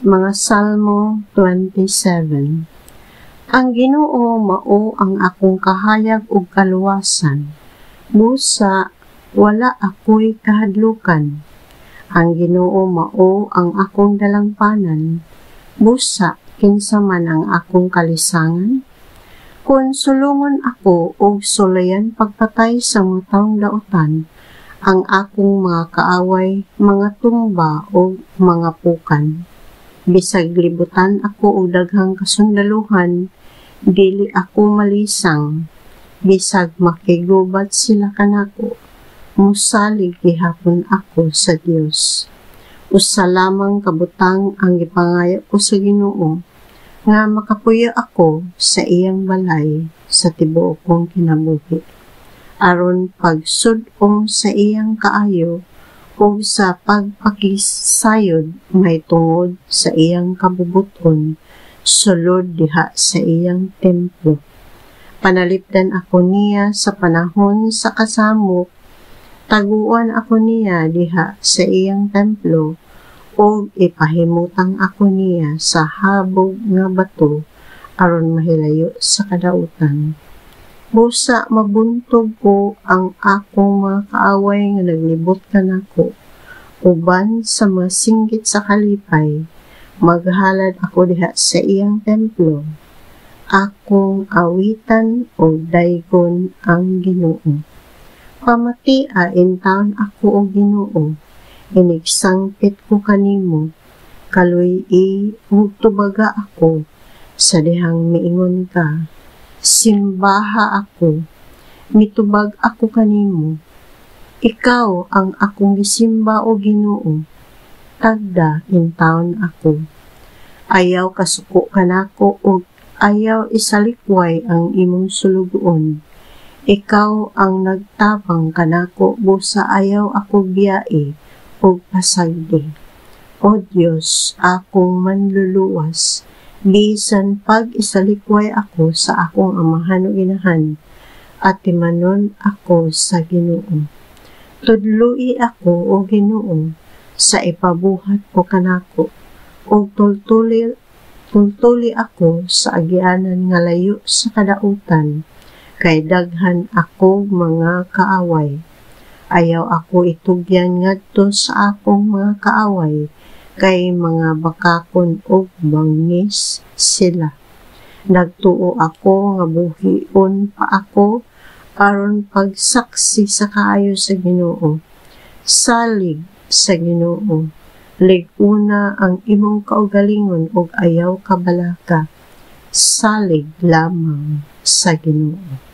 Mga Salmo 27. Ang Ginoo mao ang akong kahayag ug kaluwasan, busa wala ako'y kahadlukan. Ang Ginoo mao ang akong dalangpanan, busa kinsa man ang akong kalisangan. Kung sulungon ako og sulayan pagpatay sa mga taong dautan, ang akong mga kaaway, mga tumba o mga pukan. Bisag libutan ako og daghang kasundaluhan, dili ako malisang. Bisag makigubat sila kanako, musalig gihapon ako sa Dios. Usa lamang kabutang ang gipangaya ko sa Ginoo, nga makapuyo ako sa iyang balay sa tibuok kong kinabuhi, aron pagsud-ong sa iyang kaayo o sa pagpakisayod may tungod sa iyang kabubuton, sulod diha sa iyang templo. Panalipdan ako niya sa panahon sa kasamok, taguan ako niya diha sa iyang templo, o ipahimutang ako niya sa habog nga bato, aron mahilayo sa kadautan. Busa mabuntog ko ang akong mga kaaway nga naglibot kanako, uban sa mga singgit sa kalipay, maghalad ako diha sa iyang templo. Akong awitan o daygon ang Ginoo. Pamatia intaon ako o Ginoo, inigsangpit ko kanimo, kaluy-i ug tubaga ako, sa dihang miingon ka. Simbaha ako, mitubag ako kanimo. Ikaw ang akong gisimba o Ginoo, tagda intaon ako. Ayaw kasuko kanako o ayaw isalikway ang imong sulugoon. Ikaw ang nagtabang kanako, busa ayaw ako biyai o pasagdi. O Diyos, akong manluluwas, bisan pag isalikway ako sa akong amahan o inahan, at timanon ako sa Ginoo. Tudloi ako o Ginoo, sa ipabuhat ko kanako, o tultuli ako sa agianan nga layo sa kadautan, kay daghan ako mga kaaway. Ayaw ako itugyan ngadto sa akong mga kaaway, kay mga bakakon o bangis sila. Nagtuo ako nga buhion pa ako, aron pagsaksi sa kaayo sa Ginoo. Salig sa Ginoo, lig-una ang imong kaugalingon ug ayaw kabalaka. Salig lamang sa Ginoo.